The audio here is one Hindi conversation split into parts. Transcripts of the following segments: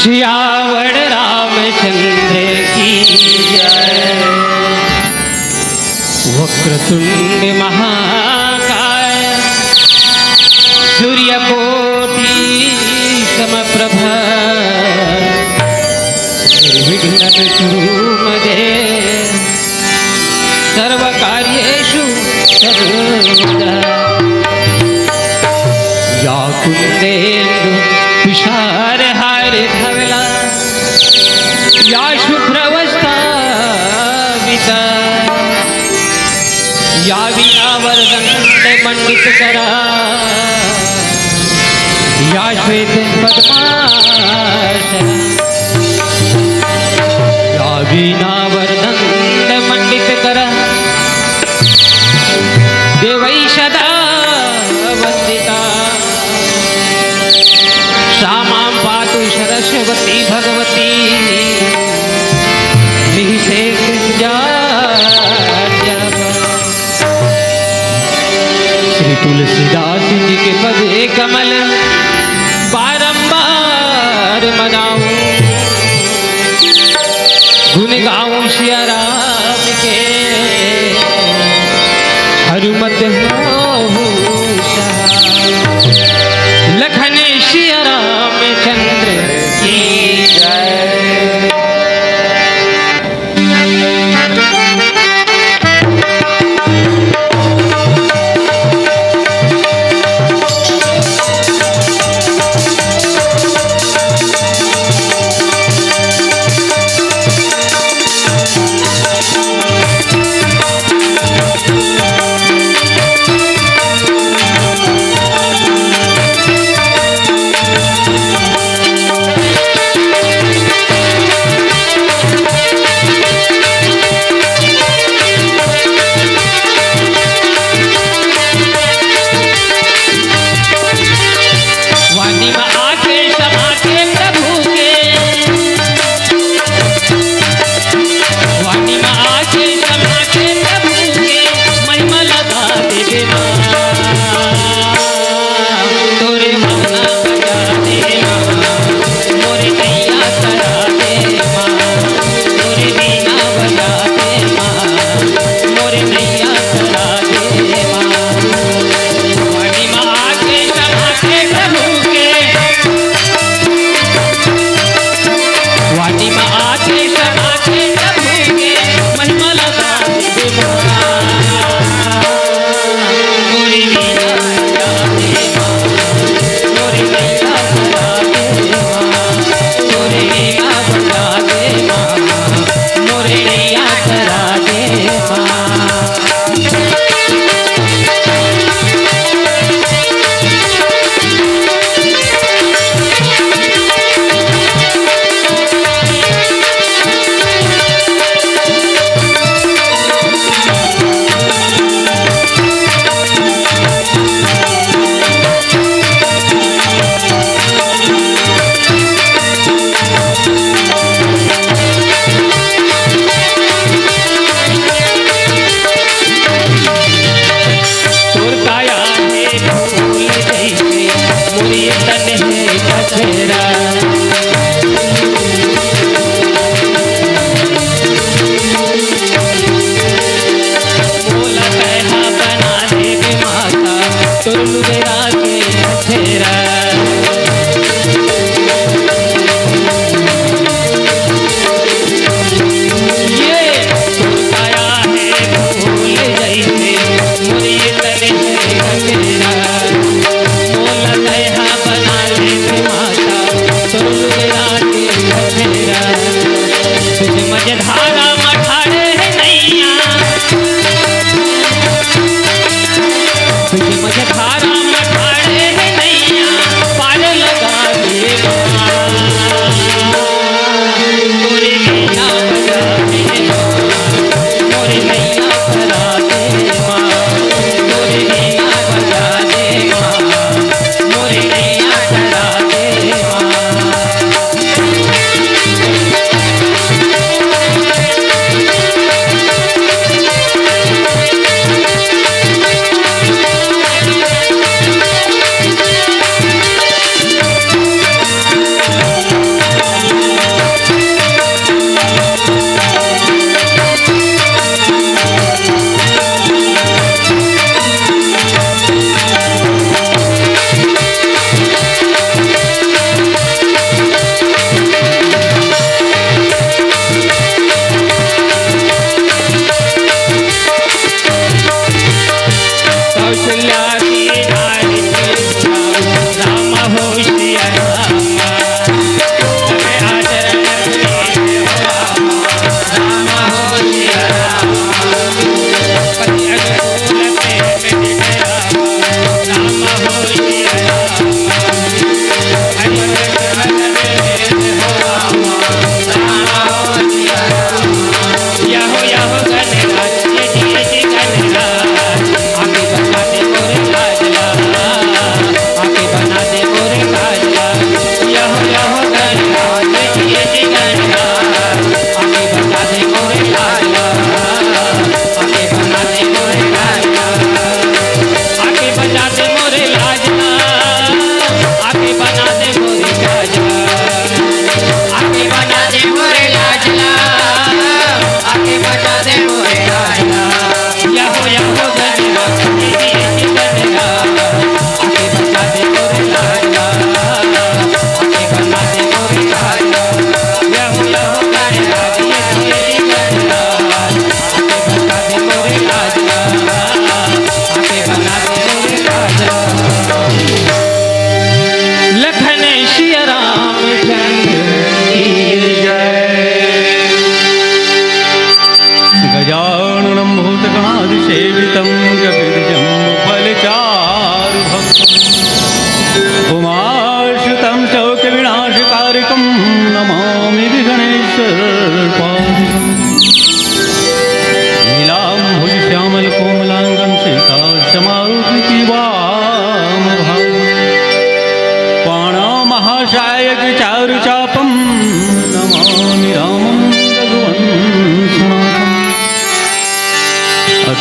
सियावर रामचंद्र की जय। वक्रतुंड महाकाय सूर्यकोटि समप्रभ निर्विघ्नं कुरु मदे सर्वकार्येषु सर्वदा। या कुंदेन्दु तुषारहार धवला या शुभ्रवस्ता विता या वीणावरदंड मंडित करा या श्वेत पद्मासना या वीणावरदंड मंडित करा देवै सदा वंदिता सामां पातु सरस्वती भगवती मिहिसे श्री तुलसीदास जी के पद कमल बारंबार मनाऊं गुण गाऊं सिया राम के हनुमत लखन सिया रामचंद्र की जय।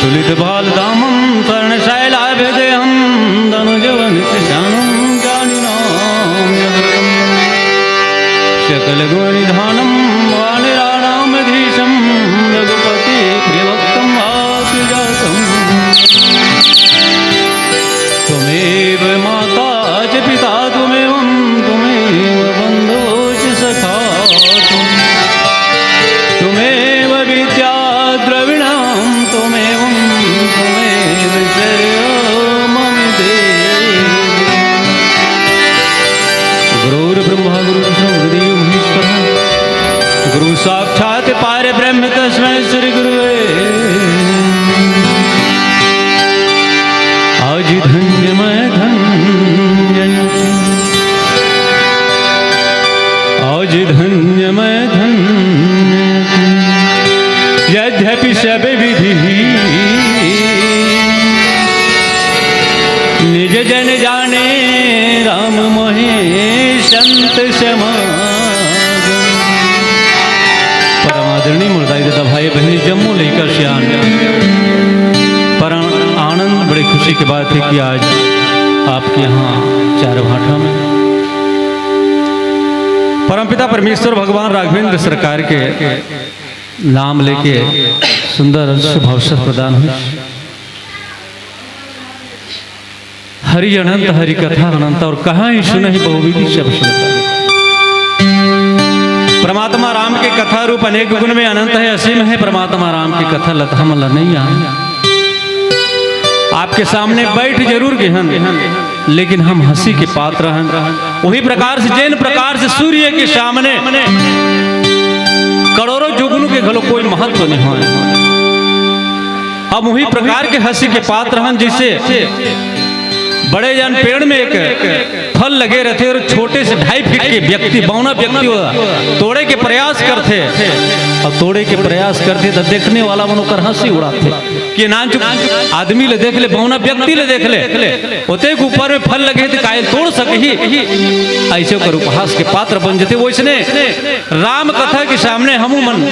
तुलित बाल दामम स्वर्ण शैलाभिदेहम धनुजवन कृशानम जानिनाम यदृतम सकल गुण निधानम वानिराणामधीशम रघुपति प्रियभक्तम आप्तजातम त्वमेव माता च पिता त्वमेवं बन्धो च सखा त्वमेव विद्या द्रविणां त्वमेवं शरणं देहि गुरुर्ब्रह्मा गुरुर्विष्णु महेश्वरः गुरु साक्षात् परब्रह्म तस्मै श्री गुरुवे आज धन्य मैं धन्य आज धन्य मैं धन्य यद्यपि सब विधि निज जन जाने राम मोहे संत समागम। परमादरणीय मुर्दाई दादा भाई बहनी जम्मू लेकर श्याम परम आनंद बड़ी खुशी की बात है कि आज आपके यहाँ चारभाठा में परमपिता परमेश्वर भगवान राघवेंद्र सरकार के नाम लेके सुंदर शुभ अवसर प्रदान हुई। हरि अनंत हरि कथा अनंत और कहाँ ही सुने ही बहुविधि सब सुनता। परमात्मा राम के कथा रूप अनेक गुण में अनंत है, असीम है। परमात्मा राम की कथा लता मला नहीं आई। आपके सामने बैठ जरूर गहन लेकिन हम हंसी के पात्र हैं। वही प्रकार से जैन प्रकार से सूर्य के सामने करोड़ों जुगनू के घलो कोई महत्व नहीं हो। हम वही प्रकार के हंसी के पात्र हैं जिसे बड़े जन पेड़ में एक फल लगे रहते और छोटे से 2.5 फीट के व्यक्ति बौना व्यक्ति तोड़े के प्रयास करते और तोड़े के प्रयास करते तो देखने वाला मनोकर हंसी उड़ाते कि नाच आदमी ले देख ले बौना व्यक्ति ले देख ले होते ऊपर में फल लगे थे कायल तोड़ सके ही ऐसे कर उपहास के पात्र बन जाते। वैसने राम कथा के सामने हम मन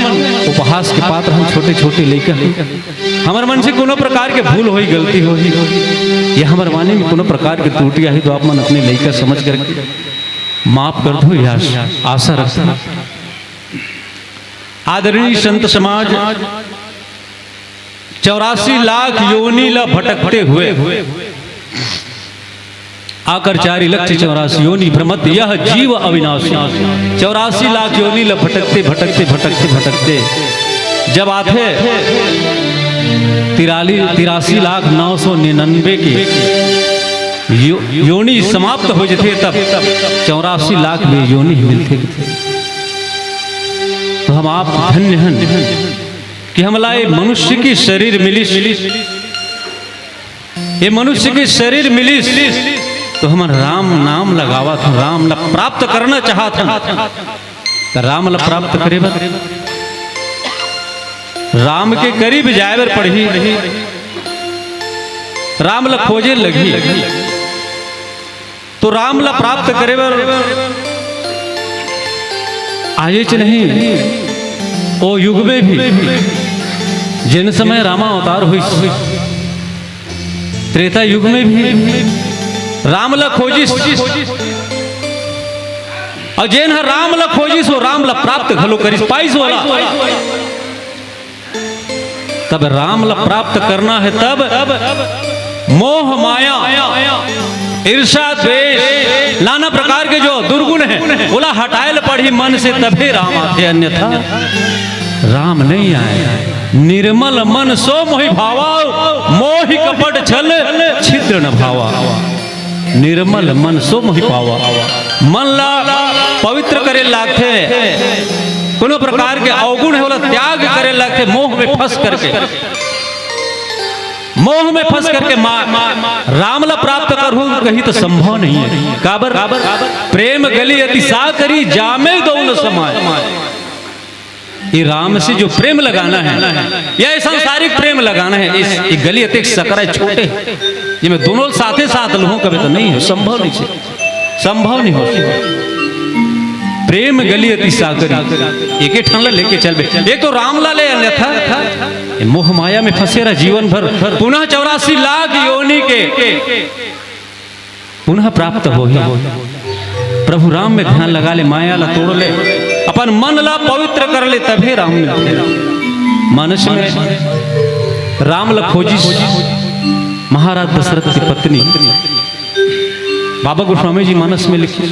उपहास के पात्र हम छोटे छोटे लेकर हमारे मन से कोनो प्रकार के भूल हो गलती हो या हमारे वाणी में कोनो प्रकार की त्रुटियां है तो आप मन अपने लेकर समझ करके माफ कर दो या आशा रखता। आदरणीय संत समाज 84 लाख योनि ला भटकते हुए आकर 4,84,000 योनि भ्रमत यह जीव अविनाशी। 84 लाख योनि ला भटकते भटकते भटकते भटकते जब आते 83,999 की योनि समाप्त हो जाते तब 84 लाख में योनि मिलते। तो हम आप धन्य हैं कि हम लाए मनुष्य की शरीर मिली। ये मनुष्य की शरीर मिली तो हम राम नाम लगावा था, राम ला प्राप्त करना चाहता तो राम ला प्राप्त करे राम के करीब जाए बर पढ़ी राम ला खोजे लगी तो राम ला प्राप्त करे बर आये च नहीं ओ युग में भी जिन समय रामा अवतार हुई त्रेता युग में भी राम ला खोजिस और जिन राम ला खोजिस वो राम ला प्राप्त घलो करिस पाइस वाला। तब राम ला प्राप्त करना है तब मोह माया ईर्षा द्वेष नाना प्रकार के जो दुर्गुण है बोला हटाए पड़ी मन से तभी राम आते, अन्यथा राम नहीं आए। निर्मल मन सो मोहि भावा मोहि कपट छल छिद्र न भावा। निर्मल मन सो मोहि पावा मन ला पवित्र करे लागते कोनो प्रकार के अवगुण है बोला त्याग करे लगते मोह में फंस करके राम ला प्राप्त करूं कहीं तो संभव नहीं है। काबर प्रेम गली अति सा करी जामे दो न समाय। ये राम से जो प्रेम लगाना है या सांसारिक प्रेम लगाना है इस गली अति सकरा छोटे ये मैं दोनों साथे साथ लूं कभी तो नहीं है, संभव नहीं हो। प्रेम गली अति सागरी एक ठान लेके चल बे। एक तो रामलाल अन्यथा मोह माया में फंसे रहा जीवन भर, पुनः 84 लाख योनि के पुनः प्राप्त हो ही। प्रभु राम में ध्यान लगा ले, माया ला तोड़ ले, अपन मन ला पवित्र कर ले, तभी राम मिलते। मानस में राम ला खोजी महाराज दशरथ की पत्नी बाबा गोस्वामी जी मानस में लिखे,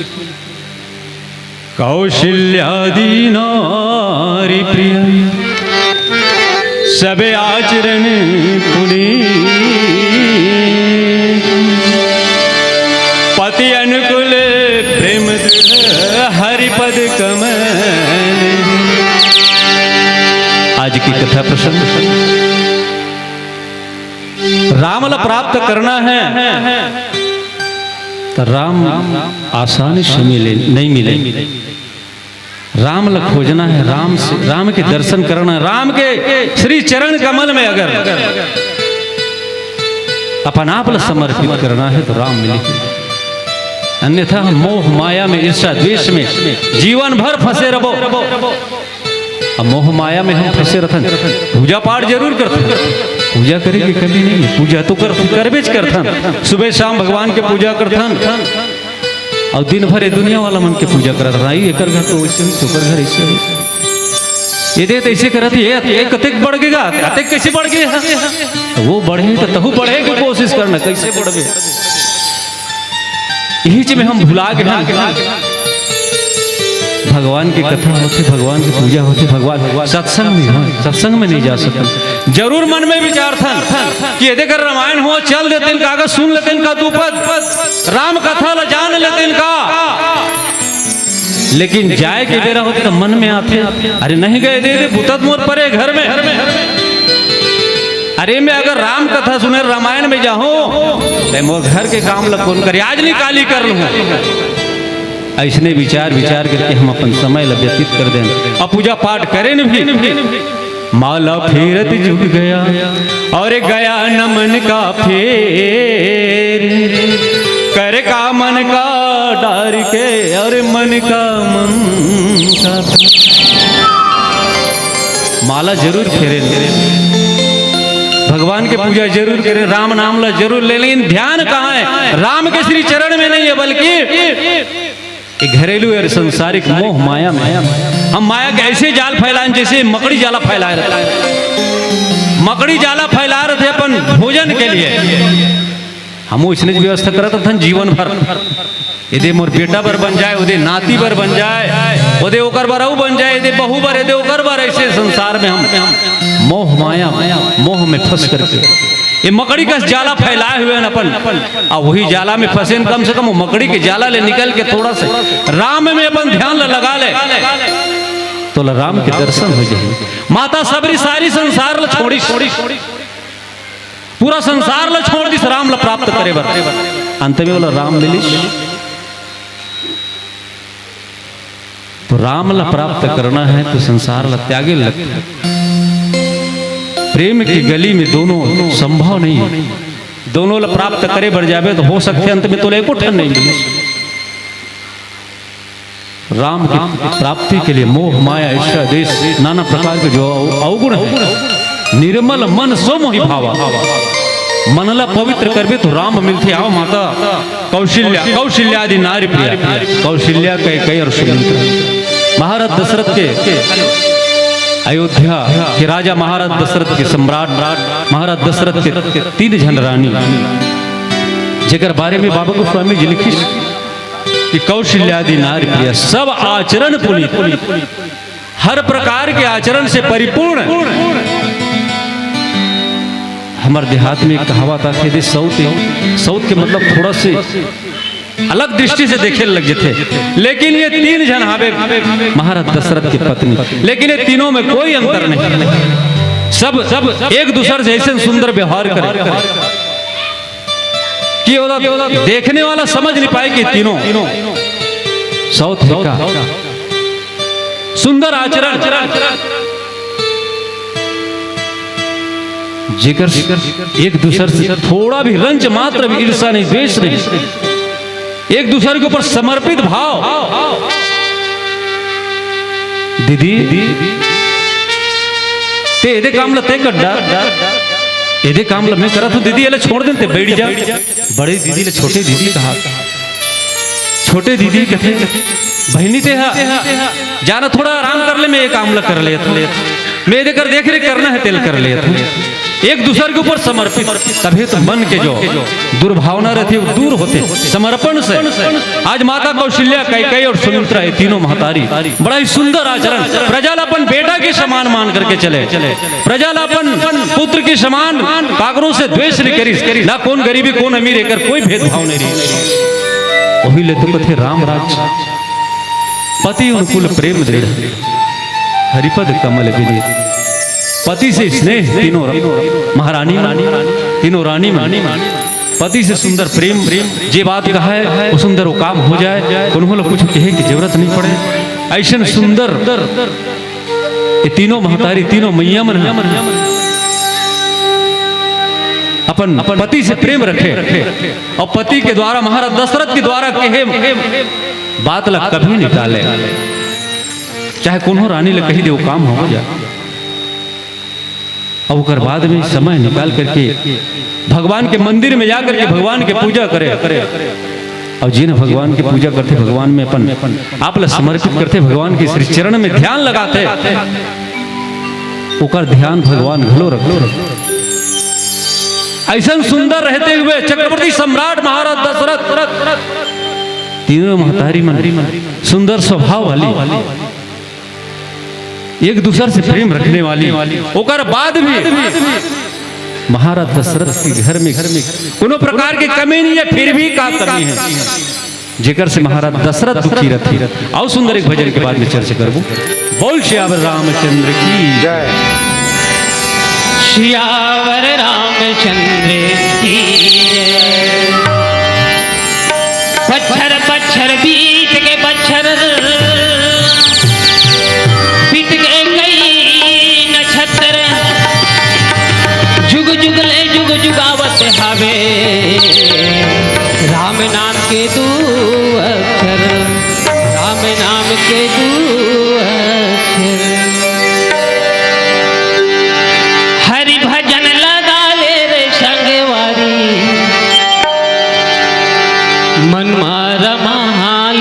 कौशल्यादि नारी प्रिय सबे आचरण पुनीत, पति अनुकूल प्रेम हरिपद कमल। आज की कथा प्रसंग राम ला प्राप्त करना है तो राम आसानी से नहीं मिले। राम ला खोजना है, राम के दर्शन करना है, राम के श्री चरण कमल में अगर अपन आप ला समर्पित करना है तो राम मिलेगी। अन्यथा हम मोह माया में, ईर्ष्या द्वेष में जीवन भर फंसे रहो। अब मोह माया में हम फंसे रहते, पूजा पाठ जरूर करते, पूजा करेंगे कभी नहीं, पूजा तो करबेज करथन, सुबह शाम भगवान के पूजा करथन, और दिन भर ये दुनिया वाला मन के पूजा करत रही। एक घर तो वैसे ही, तोकर घर ऐसे ही, ये देत ऐसे करत ये कतेक बढ़ गएगा, कतेक कैसे बढ़ गए, तो वो बढ़े तो तहु बढ़े की कोशिश करना, कैसे बढ़े यही में हम भुला गए। भगवान की कथा होती, भगवान की पूजा होती, भगवान सत्संग में हो, सत्संग में नहीं जा सकते। जरूर मन में विचार था कि यदि कर रामायण हो चल देते इनका, अगर सुन लेते इनका दुपद राम कथा ला जान लेते इनका, लेकिन जाए के बेरा होते तो मन में आते, अरे नहीं गए दे बुतत मोर परे घर में, अरे मैं अगर राम कथा सुने रामायण में जाऊं मोर घर के काम ला कौन करे, आज नहीं काली कर लूं। ऐसने विचार करके हम अपन समय ला व्यतीत कर दें और पूजा पाठ करें भी। माला फेरत जुग गया और गया न मन का फेर, कर का मन का डार के और मन का मन का। माला जरूर फेरे, भगवान के पूजा जरूर करें, राम नाम ला जरूर ले, लेकिन ध्यान कहाँ है, राम के श्री चरण में नहीं है, बल्कि घरेलू और संसारिक मोह माया में। हम माया के ऐसे जाल फैलाएं जैसे मकड़ी जाला फैला रहे, मकड़ी जाला फैला रहे थे अपन भोजन के लिए, हम इसने व्यवस्था करत था जीवन भर, यदि मोर बेटा बर बन जाए, उदे नाती बर बन जाए, उदे ओकर बरऊ बन जाए, यदि बहू बर, यदि ओकर बर, ऐसे संसार में हम मोह माया मोह में फंस करके ये मकड़ी का जाला फैलाए हुए हैं अपन, और वही जाला में फंसे, कम से कम वो मकड़ी के जाला ले निकल के थोड़ा सा राम में अपन ध्यान लगा ले तो राम के दर्शन हो जाए। माता सबरी सारी संसार ला छोड़ी, पूरा संसार ला छोड़ दी, राम ला प्राप्त करे बर, अंत में बोला राम मिली। तो राम ला प्राप्त करना है तो संसार ला त्यागे लगता है। प्रेम की गली में दोनों संभव नहीं है, दोनों ला प्राप्त करे बढ़ जावे तो हो सकते अंत में तो एको ठन नहीं मिले। राम की प्राप्ति के लिए मोह माया ईर्ष्या देश नाना प्रकार के जो अवगुण है, निर्मल मन सो मोहि भावा, मन ला पवित्र करबे तो राम मिलते। आओ माता कौशल्यादि नारी प्रिया, कौशल्या कई और सुमित्रा, महाराज दशरथ के अयोध्या के राजा, महाराज दशरथ के सम्राट, महाराज दशरथ के 3 जन रानी, जेकर बारे में बाबा गोस्वामी जी लिखी कि कौशल्यादि नारी प्रिया, सब आचरण पुनीत, हर प्रकार के आचरण से परिपूर्ण। हमारे देहात में कहावत आती है, साउथ के मतलब थोड़ा से अलग दृष्टि से देखे लग जाते, लेकिन ये 3 जन हावे महाराज दशरथ की पत्नी, लेकिन ये तीनों में कोई अंतर नहीं, सब एक दूसरे से ऐसे सुंदर व्यवहार करे कि देखने वाला समझ नहीं पाए कि तीनों साउथ का सुंदर आचरण, जिगर एक दूसरे से थोड़ा भी रंज मात्र भी ईर्ष्या नहीं, द्वेष नहीं, एक दूसरे के ऊपर समर्पित भाव, दीदी ते एदे काम लते गड्ढा एदे काम ल मैं करा तो दीदी एले छोड़ देते बैठ जा। बड़े दीदी ले छोटे दीदी कहा, छोटे दीदी कथे बहनी ते हा जाना थोड़ा आराम कर ले, मैं एक काम ल कर ले मैं देकर देख रे करना है तेल कर ले, एक दूसरे के ऊपर समर्पित, तभी तो मन के जो दुर्भावना रहती है वो दूर होते समर्पण से। आज माता कौशल्या, कैकेयी और सुमित्रा ये तीनों महतारी बड़ा ही सुंदर आचरण, प्रजालापन बेटा के समान मान करके चले, प्रजालापन पुत्र के समान कागरों से द्वेष नहीं करी, ना कौन गरीबी कौन अमीर एकर कोई भेदभाव नहीं रही। वही ले तो थे राम राज पति अनुकूल प्रेम दृढ़ हरिपद कमल विजय, पति से स्नेह तीनों महारानी तीनों रानी पति से सुंदर प्रेम, जे बात कहा है वो सुंदर वो काम हो जाए, उन्होंने कुछ कहे की जरूरत नहीं पड़े। ऐसा सुंदर ये तीनों महतारी तीनों मैया मन अपन पति से प्रेम रखे और पति के द्वारा महाराज दशरथ के द्वारा कहे बात लग कभी नहीं टाले, चाहे कोनो रानी ले कही दे वो काम हो जाए। और बाद में समय निकाल करके भगवान के मंदिर में जाकर के भगवान के पूजा करे, और जिन भगवान की पूजा करते भगवान में अपन आप ल समर्पित करते, भगवान के श्री चरण में ध्यान लगाते, ओकर ध्यान भगवान घलो रख। ऐसा सुंदर रहते हुए चक्रवर्ती सम्राट महाराज दशरथ तीनों महतारी मन सुंदर स्वभाव वाली, एक दूसरे से प्रेम रखने वाली, ओकर बाद भी महाराज दशरथ के घर में कोनो प्रकार की कमी नहीं है, फिर भी का कमी है जेकर से महाराज दशरथ दुखी रहती। आओ सुंदर एक भजन के बाद में चर्चा करबो। बोल श्यावर रामचंद्र की जय, श्यावर रामचंद्र की जय। बच्छर बच्छर बीत के बच्छर बीत के कई नक्षत्र, जुग जुग ले जुग जुगावत हावे, राम नाम के दू अक्षर, राम नाम के दू अक्षर। हरि भजन लगा ले रे संगवारी, मन मारा महाल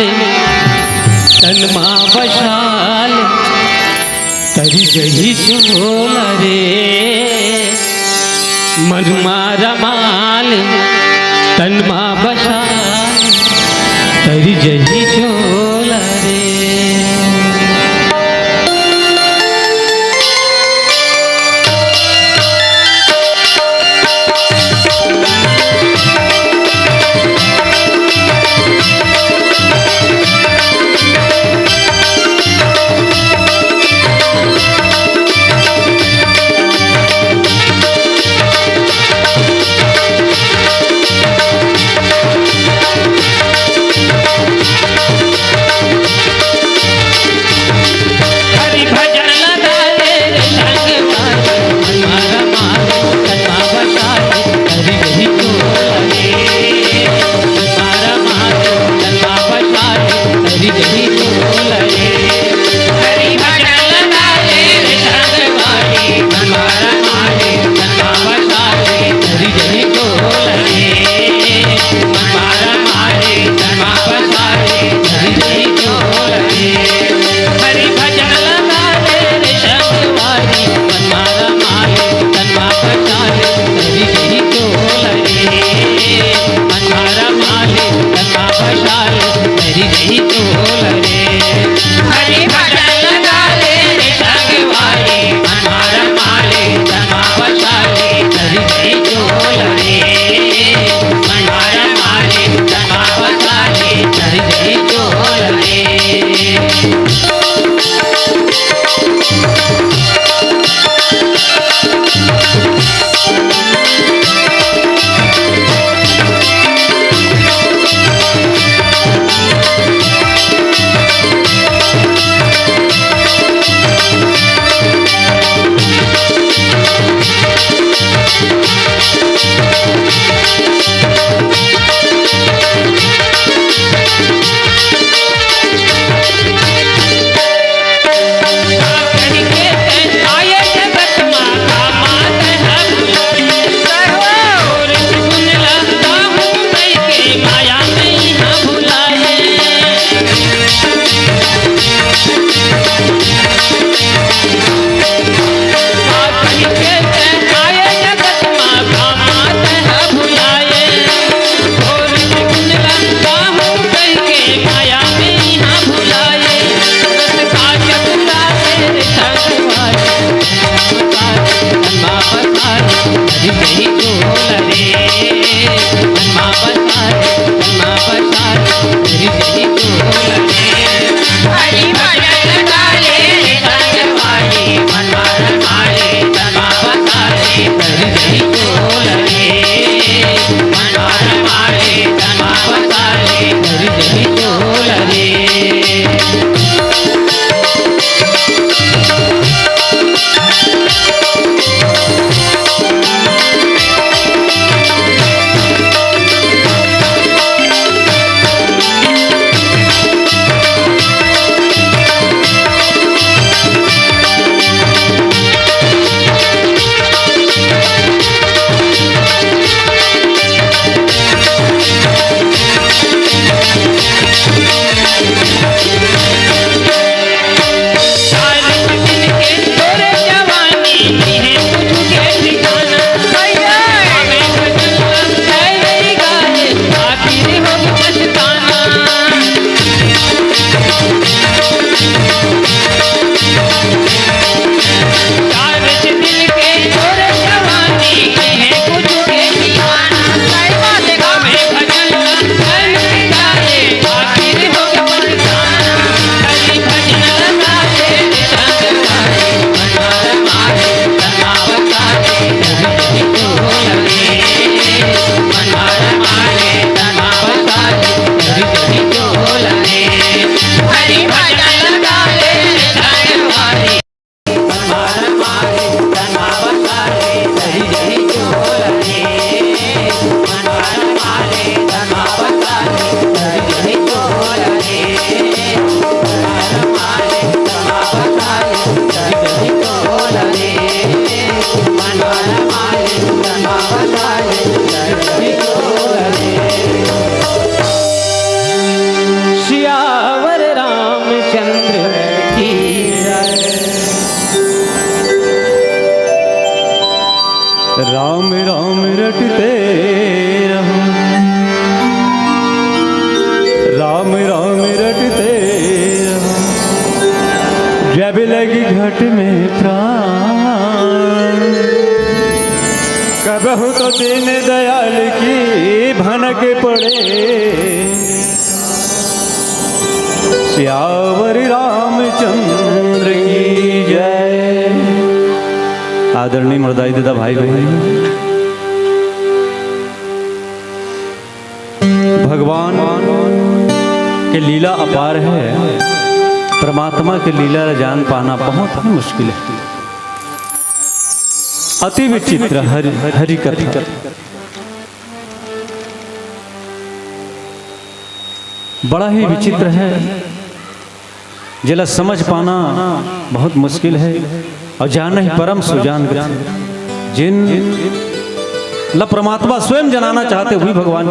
तन मा बशाल, तरी जही चोल रे मन मारा माल तन मा बशाल, तरी जही चोल रे। राम राम रटते रहो, राम राम रटते रहो, जब लगी घट में प्राण, कबहु तो दीन दयाल की भनक पड़े, सियावर रामचंद्र की जय। आदरणीय मर्दाई दादा भाई बहन, भगवान के लीला अपार है, परमात्मा के लीला जान पाना बहुत ही मुश्किल है। अति विचित्र हरि कथा, बड़ा ही विचित्र है, जिला समझ पाना बहुत मुश्किल है। और जान ही परम सुजान जिन ला परमात्मा स्वयं जनाना चाहते, वही भगवान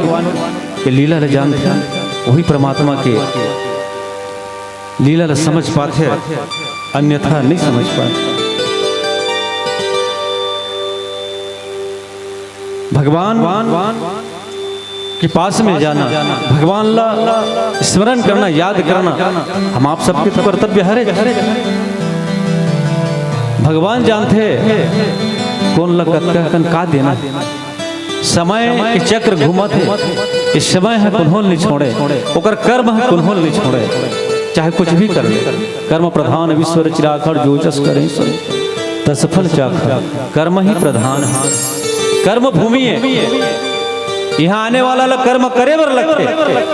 के लीला ल जानते, वही परमात्मा के लीला ल समझ पाते, अन्यथा नहीं समझ पाते। भगवान के पास में जाना, भगवान ला स्मरण करना, याद करना हम आप सबके तो कर्तव्य है। भगवान जानते कौन लगन का देना, समय के चक्र घूमत है, इस समय है कुन्होल नहीं छोड़े, ओकर कर्म है कुन्होल नहीं छोड़े, चाहे कुछ भी कर ले। कर्म प्रधान विश्व चिराखड़ जो जस करे तसफल चाखड़, कर्म ही प्रधान है, कर्म भूमि है। यहाँ आने वाला लोग कर्म करे बर लगते,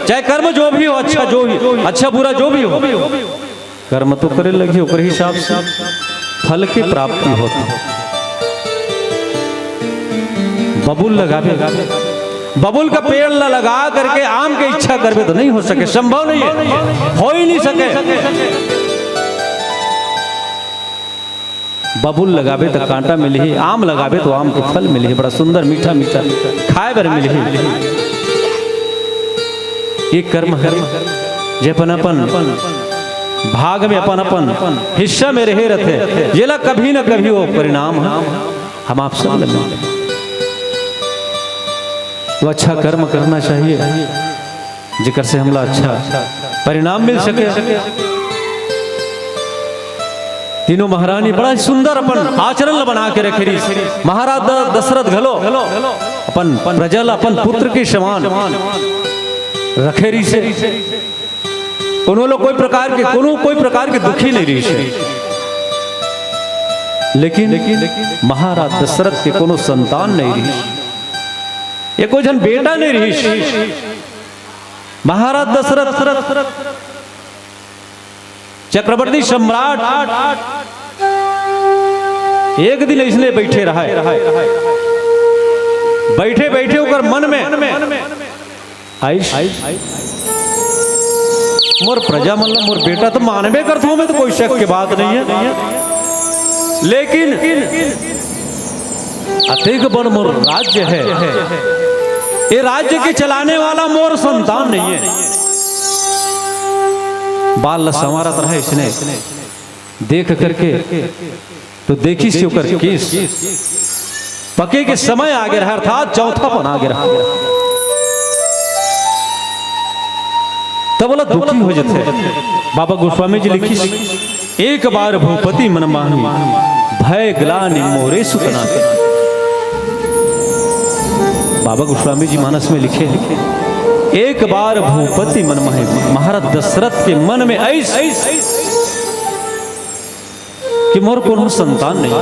चाहे कर्म जो भी हो, अच्छा जो भी, अच्छा बुरा जो भी हो, कर्म तो करे लगी, ओकर हिसाब से फल की प्राप्ति होती है। बबुल लगावे, बबुल का पेड़ लगा करके आम के इच्छा करवे तो नहीं हो सके, संभव नहीं है, हो ही नहीं सके। बबुल लगावे तो कांटा मिली, आम लगावे तो आम के फल मिली, बड़ा सुंदर मीठा मीठा खाए बर मिली। ये कर्म है, जेपन अपन भाग में अपन अपन हिस्सा में रहे रहते, जेला कभी न कभी वो परिणाम हम आप सब लगे। तो अच्छा कर्म करना चाहिए, जिकर से हमला अच्छा परिणाम मिल सके। तीनों महारानी बड़ा सुंदर अपन आचरण बना के रखे रही। महाराज दशरथ घलो अपन प्रजल अपन पुत्र के समान रखे रही से, उन्होंने कोई प्रकार के दुखी नहीं रही से। लेकिन महाराज दशरथ के कोनो संतान नहीं रही, ये कोई जन बेटा नहीं रही। महाराज दशरथ चक्रवर्ती सम्राट एक दिन इसलिए बैठे रहा, बैठे बैठे होकर मन में मोर प्रजा मतलब मोर बेटा तो मानवे करता हूं मैं, तो कोई शक की बात नहीं है, लेकिन अतिक बड़ मोर राज्य है, ये राज्य के चलाने वाला मोर संतान नहीं है। बाल संवारत रहा इसने, देख करके तो देखी से होकर केस पके के समय आगे रहा, अर्थात चौथापन आगे रहा। तब बोला दुखी हो जाते। बाबा गोस्वामी जी लिखी, एक बार भूपति मन माही, भय ग्लानि मोरे सुतना। बाबा गोस्वामी जी मानस में लिखे, एक बार भूपति मन माही, महाराज दशरथ के मन में ऐसे कि मोर कोनो संतान नहीं,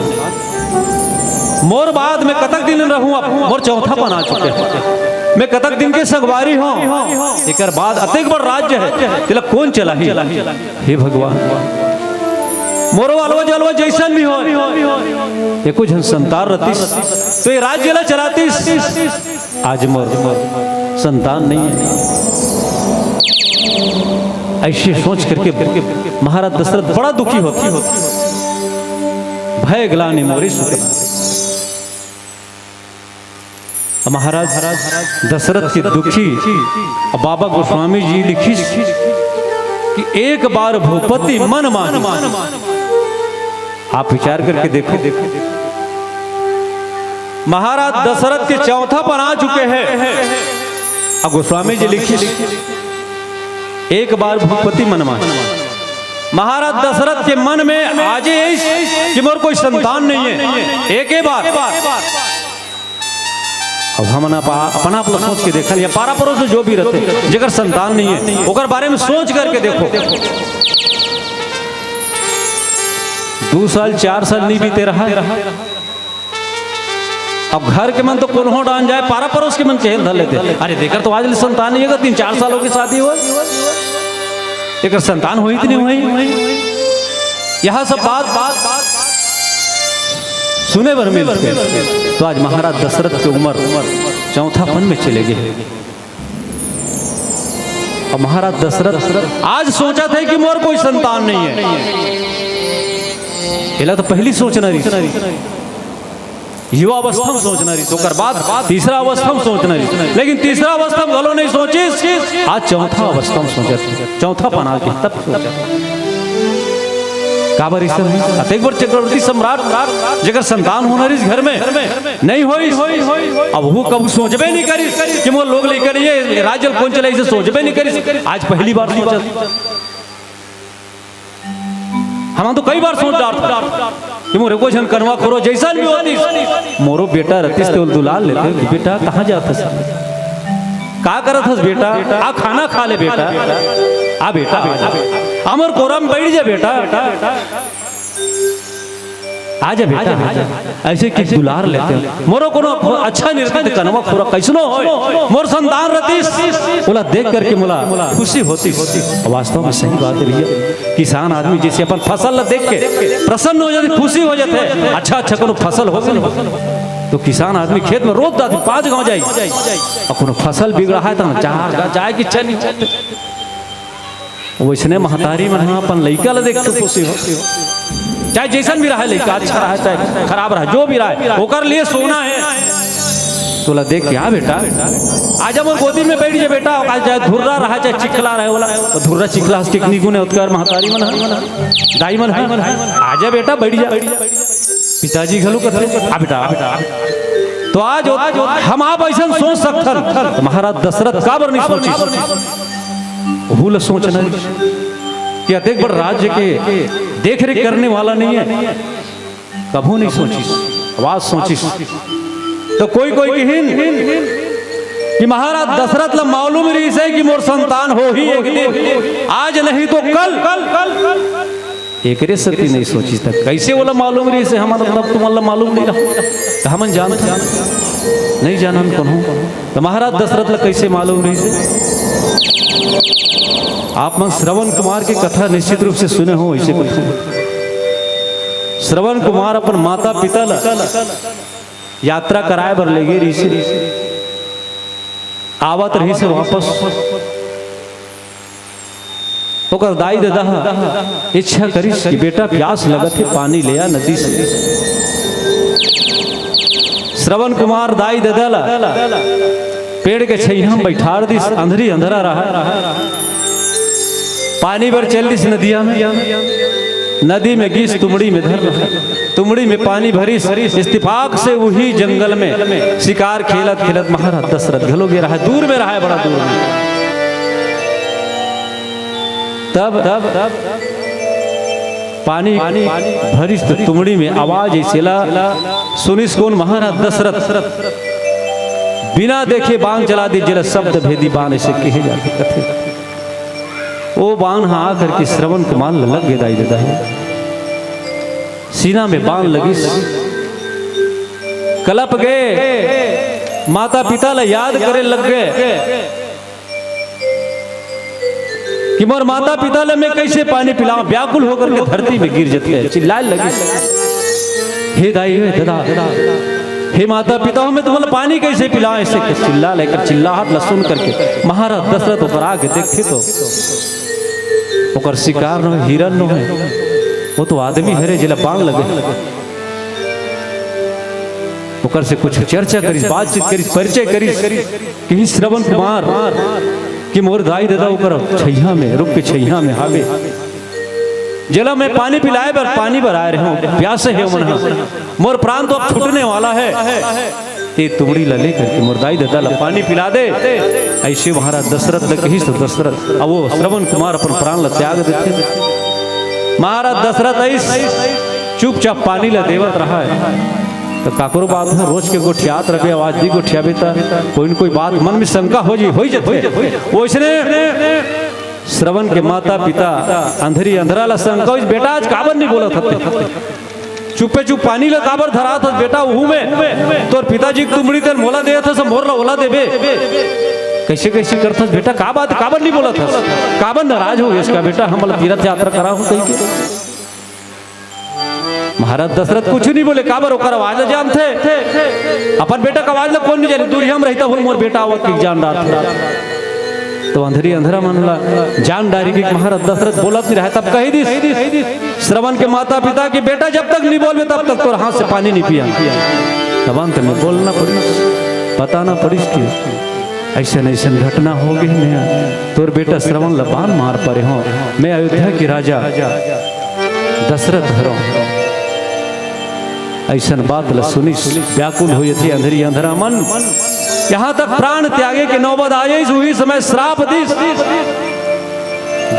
मोर बाद में कतक दिन रहूं, मोर चौथापन आ चुके हैं, मैं कतक दिन के संगवारी हूं, एक बाद अतिक बड़ राज्य है, तिलक कौन चला ही। हे भगवान, मोरो अलवा जलवा जैसन भी हो, ये कुछ संतान रहती तो ये राज्य ला चलाती, आज मोर संतान नहीं है। ऐसे सोच करके महाराज दशरथ बड़ा दुखी होती, भय ग्लानि मोरे सुतना। महाराज दशरथ की दुखी बाबा गोस्वामी जी लिखी कि एक बार भूपति मन मान। आप विचार करके देखो, महाराज दशरथ के चौथा पर आ चुके हैं। अब गोस्वामी जी लिखी एक बार भूपति मन माने। महाराज दशरथ के मन में आजे कि मोर कोई संतान नहीं है। एक ही बार अब हम अपना अपना सोच के देखा लिया पारा परोस में जो भी रहते जगह संतान नहीं है ओकर बारे में सोच करके देखो 2 साल 4 साल नहीं बीते रहा है। अब घर के मन तो कोन्हो डान जाए पारा परोस के मन चहल धर लेते। अरे देखकर तो आज संतान नहीं है 3-4 सालों की शादी हुआ एक संतान हुई कि नहीं हुई। यह सब बात सुने भर मिलते तो आज महाराज दशरथ की उम्र चौथा पन में चले गए। अब महाराज दशरथ आज सोचा था कि मोर कोई संतान नहीं है। पहला तो पहली सोचना रही युवा अवस्था में सोचना रही तो कर बाद तीसरा अवस्था में सोचना रही लेकिन तीसरा अवस्था में गलो नहीं सोची आज चौथा अवस्था में सोचा चौथा पना के तब सोचा काबर एक बार चक्रवर्ती सम्राट जगह संतान होना इस घर में नहीं होई। अब वो कब सोचबे नहीं करी कि वो लोग लेकर ये राज्य कौन चले इसे सोचबे नहीं करी आज पहली बार सोचा। हम तो कई बार सोच रहा कि मोरे को जन करवा करो जैसा भी होती मोरो बेटा रतीश तो दुलाल लेते बेटा कहाँ जाता का करत हस बेटा आ खाना खा ले बेटा आ बेटा अमर कोरम बैठ जा बेटा आजा बेटा ऐसे कि दुलार लेते मोरो कोनो अच्छा निर्णय कनवा खोरा कैसनो हो मोर संतान रतीश बोला देख करके मोला खुशी होती। वास्तव में सही बात है भैया किसान आदमी जैसे अपन फसल देख के प्रसन्न हो जाते खुशी हो जाते अच्छा कोनो फसल हो तो किसान आदमी खेत में रोज जाते 5 गांव जाए और कोनो फसल बिगड़ा है तो जाए कि चल वैसने महतारी में अपन लड़का ला देख के खुशी हो चाहे जैसन भी रहा लड़का अच्छा रहा चाहे खराब रहा जो भी रहा ओकर लिए सोना है तोला देख के बेटा आज हम गोदी में बैठ जा बेटा चाहे धुर्रा रहा चाहे चिखला रहे वाला धुर्रा चिखला कितनी गुने उत्कर महतारी मन दाई मन आजा बेटा बैठ जा पिताजी घलो कथले आ बेटा तो आज हम आप ऐसा सोच सकथन महाराज दशरथ काबर नहीं सोची भूल सोचना कि अतेक बड़ राज्य के देख रेख करने वाला नहीं है कभू नहीं सोची आवाज सोची तो कोई कहिन कि महाराज दशरथ ला मालूम रही से कि मोर संतान हो ही एक दिन आज नहीं तो कल एक सती नहीं सोची तक कैसे बोला मालूम रही से हमारा मतलब तुम्हारा मालूम नहीं रहा तो हम जानते नहीं जाना कौन तो महाराज दशरथ ला कैसे मालूम रही से आप मन श्रवण कुमार की कथा निश्चित रूप से सुने हो ऐसे कुछ श्रवण कुमार अपन माता पिता ला यात्रा कराए बर ले गए ऋषि आवत रही से वापस ओकर दाई दादा इच्छा करी कि बेटा प्यास लगत है पानी ले आ नदी से। श्रवण कुमार दाई दादा ला पेड़ के छैया में बैठार दी अंधेरी अंधेरा रहा पानी भर चल दिस नदिया में नदी में गिस तुमड़ी में धर तुमड़ी में पानी भरी इस्तिफाक से वही जंगल में शिकार खेलत खेलत महाराज दशरथ घलो गया रहा दूर में रहा है बड़ा दूर में तब पानी भरी तुमड़ी में आवाज ऐसेला सुनिस कौन महाराज दशरथ बिना देखे बाण चला दी जरा शब्द भेदी बाण ऐसे कहे जाते कथे वो बाण हाँ आकर के श्रवण कुमार लग गए दाई दादा सीना में बाण लगी कलप गए माता पिता ला याद करे लग गए कि मोर माता पिता ला मैं कैसे पानी पिलाऊं व्याकुल होकर के धरती में गिर जाते हैं चिल्लाए लगी हे दाई हे दादा हे माता पिता में तुम्हारा पानी कैसे पिलाऊं ऐसे चिल्ला लेकर चिल्लाहट ला सुन करके महाराज दशरथ ऊपर आके देखते तो ओकर शिकार न हिरन न है वो तो आदमी हरे जिला बाण लगे ओकर से कुछ चर्चा करी बातचीत करी परिचय करी कि श्रवण कुमार कि मोर दाई दादा ओकर छैया में रुक के छैया में हावे जला में पानी पिलाए बर पानी बर आए रहे प्यासे है मन मोर प्राण तो अब छूटने वाला है। ते तुमड़ी ला लेकर के मुर्दाई दादा ला पानी पिला दे। ऐसे महाराज दशरथ लगे ही तो दशरथ अब वो श्रवण कुमार अपन प्राण ला त्याग देते। महाराज दशरथ ऐस चुपचाप पानी ला देवत रहा है। तो काकरो बात है रोज के गोठियात रहे आवाज दी गोठिया बेता कोई न कोई बात मन में शंका हो जाते वो इसने श्रवण के माता पिता अंधेरी अंधरा ला शंका बेटा आज काबर नहीं बोला था चुपे चुप पानी ला काबर धरा था बेटा वहू में तोर पिताजी तुमड़ी तेल मोला दे था सब मोर ला ओला देबे कैसे कैसे करथस बेटा का बात काबर नहीं बोला था काबर नाराज हो इसका बेटा हम तीर्थ यात्रा करा हो कहीं के। महाराज दशरथ कुछ नहीं बोले काबर ओकर आवाज जान थे अपन बेटा का आवाज कौन नहीं जाने दूर हम रहता हूँ मोर बेटा आवत की जान रहा था। तो अंधेरी अंधेरा मानला जान डारी की महाराज दशरथ बोलत नहीं रहा तब कही दी श्रवण के माता पिता की बेटा जब तक नहीं बोलवे तब तक तो हाथ से पानी नहीं पिया तब अंत में बोलना पड़ी बताना पड़ी कि ऐसा ऐसा घटना हो गई मैं तोर बेटा श्रवण लबान मार पड़े हो मैं अयोध्या के राजा दशरथ हरो ऐसा बात ला सुनी व्याकुल हुई थी अंधेरी अंधेरा मन यहाँ तक प्राण त्यागे के नौबत आये हुई समय श्राप दी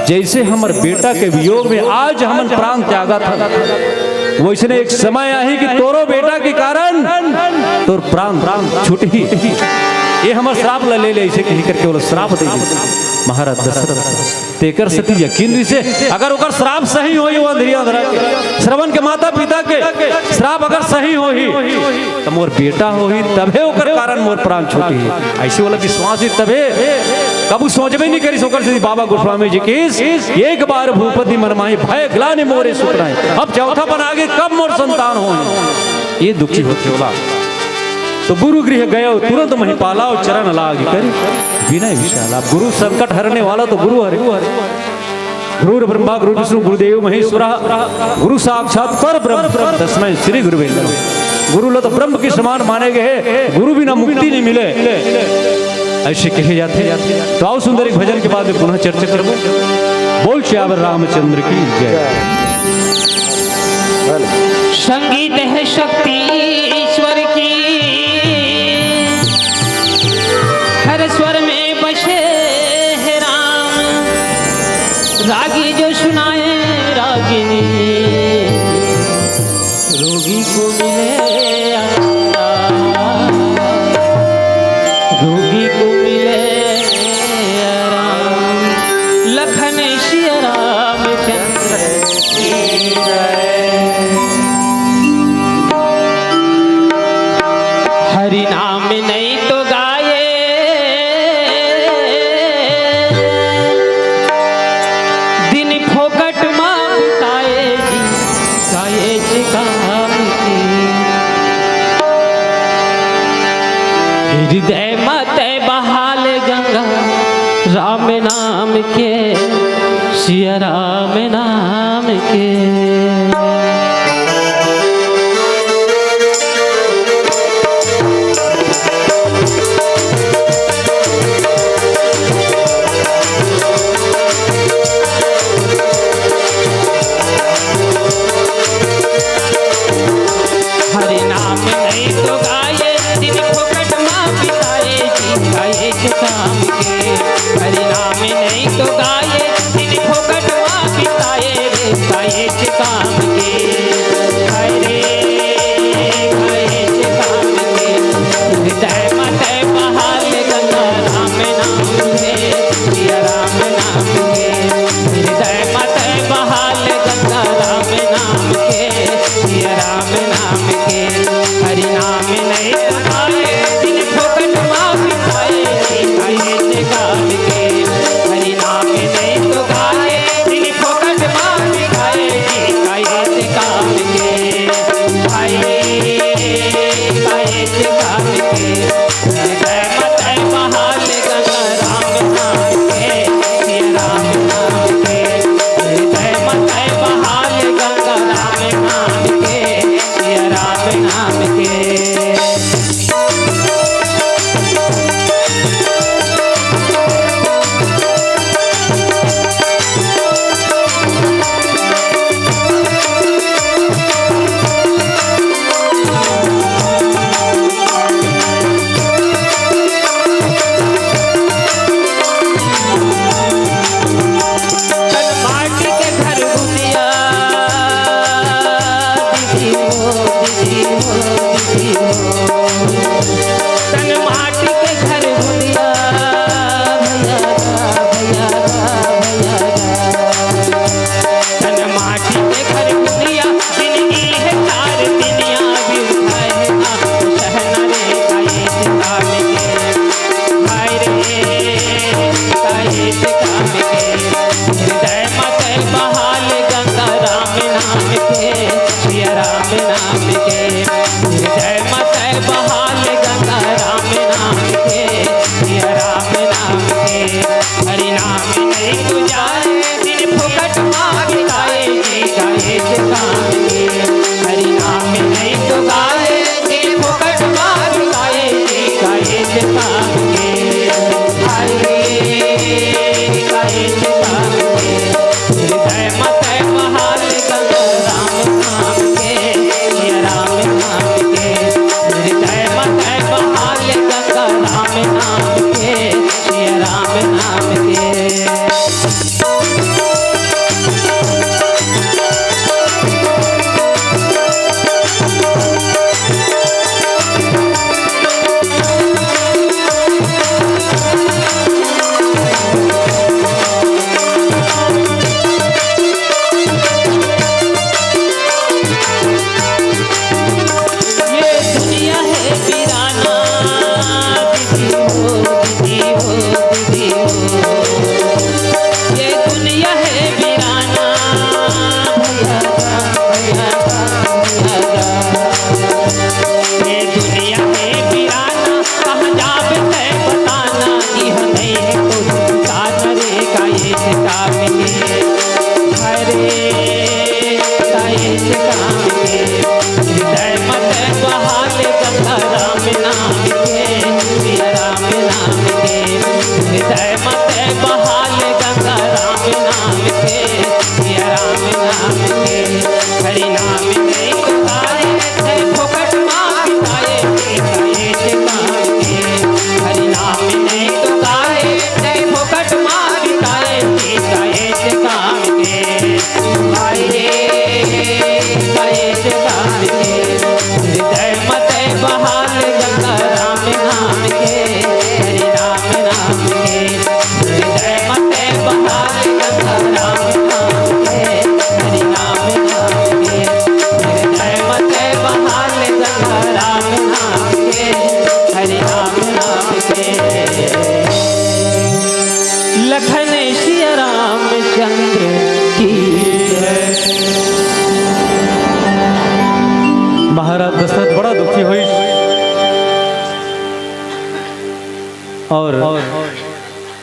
जैसे हमर बेटा के वियोग में आज हमन प्राण त्यागा था वैसे एक समय आई कि तोरो बेटा के कारण तोर प्राण छूट ही ये हमर श्राप ले ले ऐसे कही करके वो श्राप दे महाराज दशरथ तेकर सती यकीन से अगर ओकर श्राप सही होई वो अंधेरी अंधेरा के श्रवण के माता पिता के श्राप अगर सही होई तो मोर बेटा होई तबे ओकर कारण मोर प्राण छूटी ऐसे वाला विश्वास ही तबे कबू सोचबे नहीं करी सोकर से बाबा गोस्वामी जी की एक बार भूपति मनमाही भय ग्लानि मोरे सुतराए अब चौथा बन आगे कब मोर संतान हो ये दुखी होते होला। तो गुरु गृह गयो तुरंत महिपाला और चरण लाग कर विनय विशाला गुरु संकट हरने वाला तो गुरु हरे गुरु ब्रह्मा गुरु विष्णु गुरुदेव महेश्वरा गुरु साक्षात पर ब्रह्म तस्मै श्री गुरुवे नमः। गुरु लो तो ब्रह्म के समान माने गए गुरु बिना मुक्ति नहीं मिले ऐसे कहे जाते। तो आओ सुंदर एक भजन के बाद में पुनः चर्चा करूं। बोल श्यावर रामचंद्र की जय। संगीत है शक्ति ईश्वर की हर स्वर में बसे है राम रागी जो सुनाए रागिनी रोगी को मिले रोगी को मिले राम लखन सिया रामचंद्र की जय। हरि नाम नहीं तो गाए दिन फोकट मांगताए गाए काम की हृदय मत बहाल गंगा राम नाम के सिया राम नाम के। हरि नाम नहीं तो गाये दिन फोकट माँ पिताए जी गाये के काम के। हरि नाम नहीं तो गाये दिन फोकट माँ पिताए रे गाये के काम के। हरे गाये के काम के हृदय मत बहाल गंगा राम नाम के सिया राम नाम के। हृदय मत बहाल गंगा राम नाम के सिया राम नाम के। हरि नाम नहीं गाये दिन फोकट माँ पिताए गाये के काम के। हरि नाम नहीं तो गाये दिन फोकट माँ पिताए गाये के काम के। गाये के काम के हृदय मत बहाल गंगा राम नाम के सिया राम नाम के। हृदय मत बहाल गंगा राम नाम के दीदी हो दीदी हो दीदी हो। तन माटी के घर भुलिया भैया गा भैया गा भैया गा। तन माटी के घर भुलिया जिंदगी है तार दुनिया भी उठाए ना सहना रे काये काम के हाय रे काये काम के। हृदय मत बहाल गंगा राम नाम के सिया राम नाम के। हृदय मत बहाल गंगा राम नाम के सिया राम नाम के। हरि नाम नहीं गुजारे दिन फुकट मार गाए जी गाए काम के। हरि नाम नहीं तो गाए दिन फुकट मार गाए जी गाए काम के। हाय गाए काम के। हृदय मत बहाल गंगा राम नाम के सिया राम नाम के। हृदय मत बहाल गंगा राम नाम के सिया राम नाम के। लखन सिया रामचंद्र की महाराज दशरथ बड़ा दुखी हुई और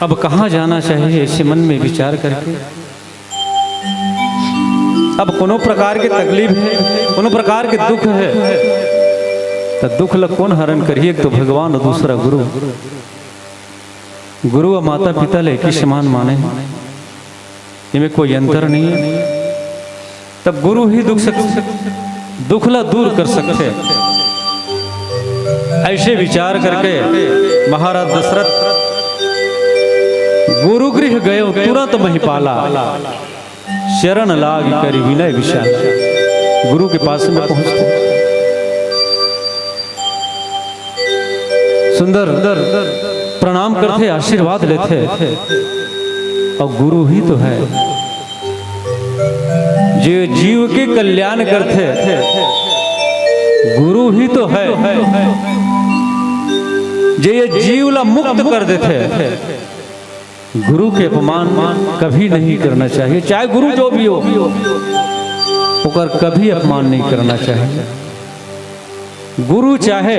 अब कहाँ जाना चाहिए इसे मन में विचार करके। अब कोनो प्रकार के तकलीफ है, कोनो प्रकार के दुख है, तो दुख ल कौन हरण करिए। एक तो भगवान और दूसरा गुरु। गुरु और माता पिता ले की समान माने, इनमें कोई अंतर नहीं है। तब गुरु ही दुख ला दूर कर सकते। ऐसे विचार करके महाराज दशरथ गुरु गृह गए, तुरंत महिपाला शरण लाग करी विनय विशाल गुरु के पास में पहुंचते। सुंदर प्रणाम करते, आशीर्वाद लेते। और गुरु ही तो है जो जीव के कल्याण करते। गुरु ही तो है जो ये जीव ला मुक्त कर देते। गुरु के अपमान कभी नहीं करना चाहिए, चाहे गुरु जो भी हो, ओकर कभी अपमान नहीं करना चाहिए। गुरु चाहे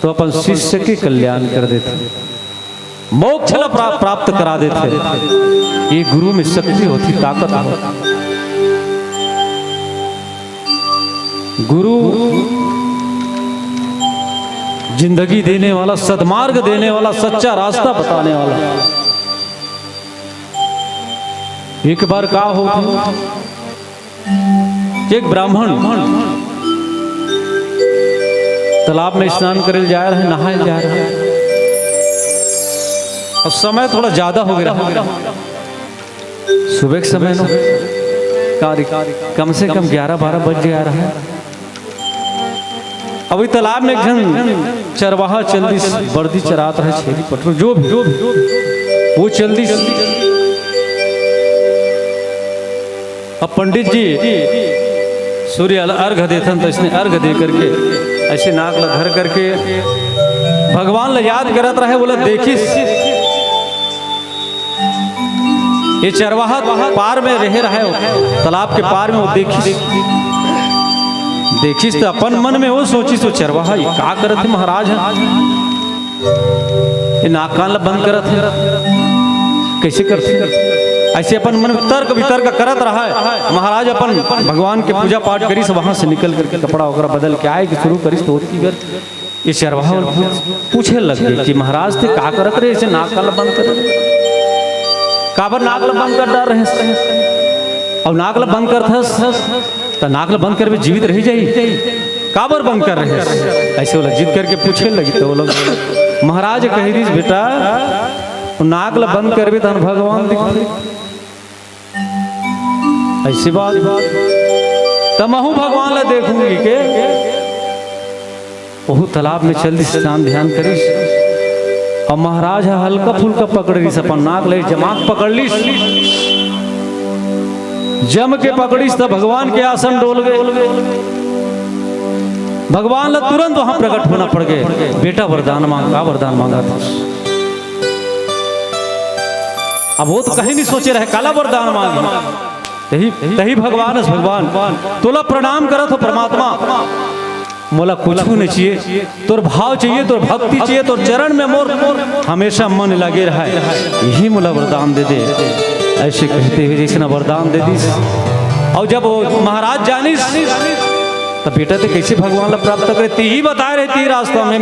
तो अपन शिष्य के कल्याण कर देते, मोक्ष प्राप्त करा देते। ये गुरु में शक्ति होती, ताकत होती। गुरु जिंदगी देने वाला, सद्मार्ग देने वाला, सच्चा रास्ता बताने वाला। एक बार का हो, एक ब्राह्मण तालाब में स्नान करे जा रहे, नहाए जा रहे, और समय थोड़ा ज्यादा हो गया, सुबह के समय कम से कम 11-12 बज जा रहा है। अभी तालाब में एक जन चरवाहा चल्दी वर्दी चरात रहे, छेरी पटरू जो भी वो चल्दी। अब पंडित जी सूर्य अर्घ देथन तो इसने अर्घ दे करके ऐसे नाक ला धर करके भगवान ला याद करत रहे। बोला देखिस ये चरवाहा पार में रह रहा है, तालाब के पार में वो देखिस तो अपन मन में वो सोचिस वो चरवाहा ये का करत है महाराज है, ये नाक कान ला बंद करत है, कैसे करते ऐसे अपन मन में तर्क वितर्क करत रहा है। महाराज अपन भगवान के पूजा पाठ करी से वहां से निकल करके कपड़ा वगैरह बदल के आए कि शुरू करी तो ये चरवाहा पूछे लग गए कि महाराज थे का करत रहे, ऐसे नाक कान ला बंद कर काबर नाक ला बंद कर डाल रहे। अब नाक ला बंद कर तो नाक ला बंद कर भी जीवित रह जाई, काबर बंद कर रहे ऐसे वो जिद करके पूछे लगी। तो वो लोग महाराज कह रही बेटा नाक ला बंद कर भी तो भगवान दिखते ऐसी बात तब महू भगवान ला देखूंगी के वह तालाब में चल दी स्नान ध्यान करीस। और महाराज है हल्का फुल्का पकड़ रही अपन नाक ले जमाक पकड़ ली, जम के पकड़ीस तब भगवान के आसन डोल गए। भगवान ला तुरंत वहां प्रकट होना पड़ गए। बेटा वरदान मांगा, वरदान मांगा था। अब वो तो कहीं नहीं सोचे रहे काला वरदान मांगी, तही भगवान तोला प्रणाम करत हो परमात्मा, मोला कुछ नहीं चाहिए, तोर भाव चाहिए, तोर भक्ति चाहिए, तोर चरण में मोर हमेशा मन लगे रहा है, यही मोला वरदान दे दे। ऐसे कहते हुए जैसे ना वरदान दे दी। और जब वो महाराज जानिस तो बेटा तो कैसे भगवान ला प्राप्त करे ती ही बता रहे ती रास्ता में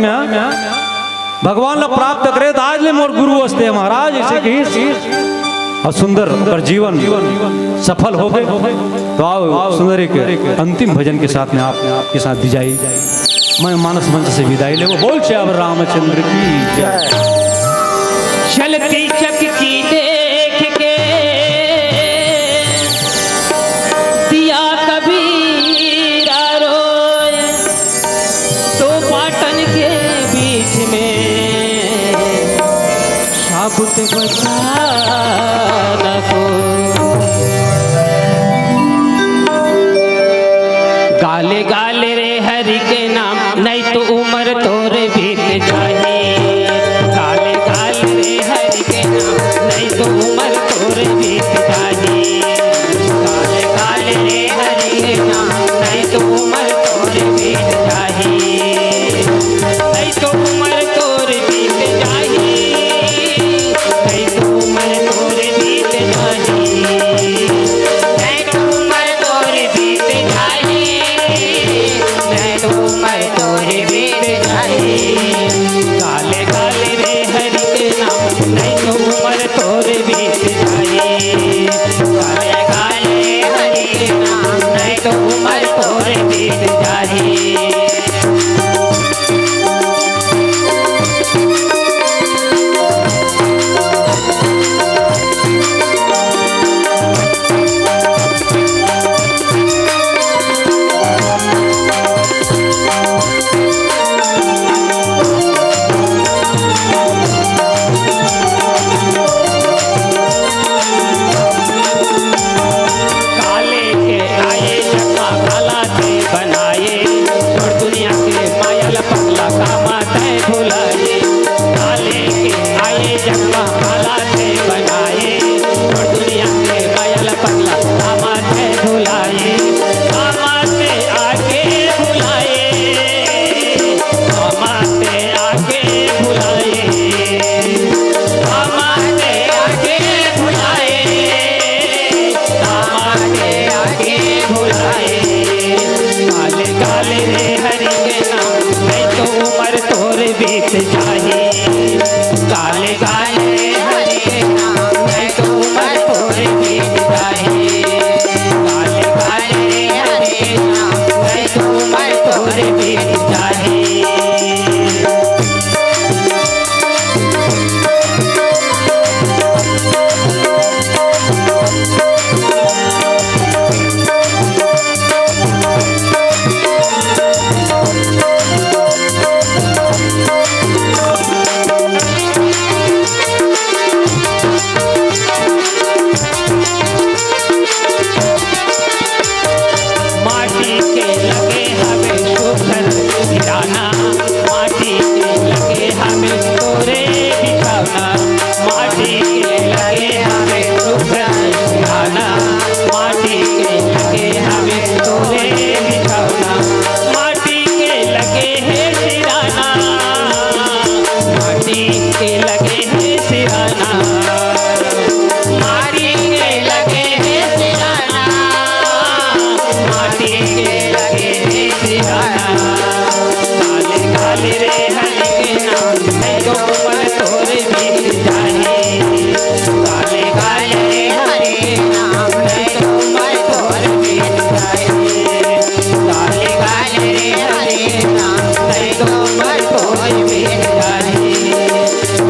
भगवान ला प्राप्त करे तो आज ले मोर गुरु वस्ते महाराज ऐसे कही और सुंदर पर जीवन सफल हो गए। तो आओ सुंदर एक अंतिम भजन के साथ में आपके साथ दी जाए। मैं मानस मंच से विदाई ले वो बोल श्याम रामचंद्र की जय। चलती चक्की देख के दिया कबीरा रोए, तो पाटन के बीच में साबुत बचा न को। गाले गाले रे हरि के नाम, नहीं तो उम्र तोरे बीत जाए। गाले गाले रे हरि के नाम, नहीं तो उम्र तोरे बीत जाए। गाले गाले रे हरि के नाम, नहीं तो उम्र तोरे बीत जाए। नहीं तो उम्र तोरे बीत जाए। नहीं तो उम्र तोरे बीत जाए। नहीं तो उम्र तोरे बीत जाए। नहीं तो उम्र तोरे बीत जाए। काले काले रे हरि के नाम, नहीं तो उम्र तोरे बीत जाए। काले काले हरि के नाम, नहीं तो उम्र तोरे बीत लगे हमें सुखर सिराना, माटी के लगे हमें तोरे बिछाना, माटी के लगे हमें सुखर सिराना, माटी के लगे हमें तोरे बिछाना, माटी के लगे है सिराना, माटी के लगे है सिराना, माटी के लगे है सिराना, माटी के लगे है सिराना। काले काले रे हरि के नाम है तो पर तोरे बीत जाए, काले काले रे हरि के नाम है तो पर तोरे बीत जाए, काले काले रे हरि के नाम है तो पर तोरे बीत जाए,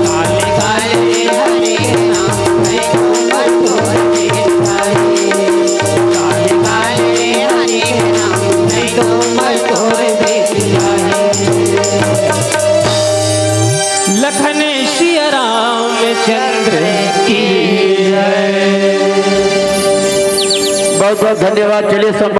काले काले रे हरि के नाम है तो पर तोरे बीत जाए, काले काले रे हरि के नाम है तो पर तोरे बीत जाए। लखन सिया रामचंद्र की जय। बहुत बहुत धन्यवाद। चलिए सब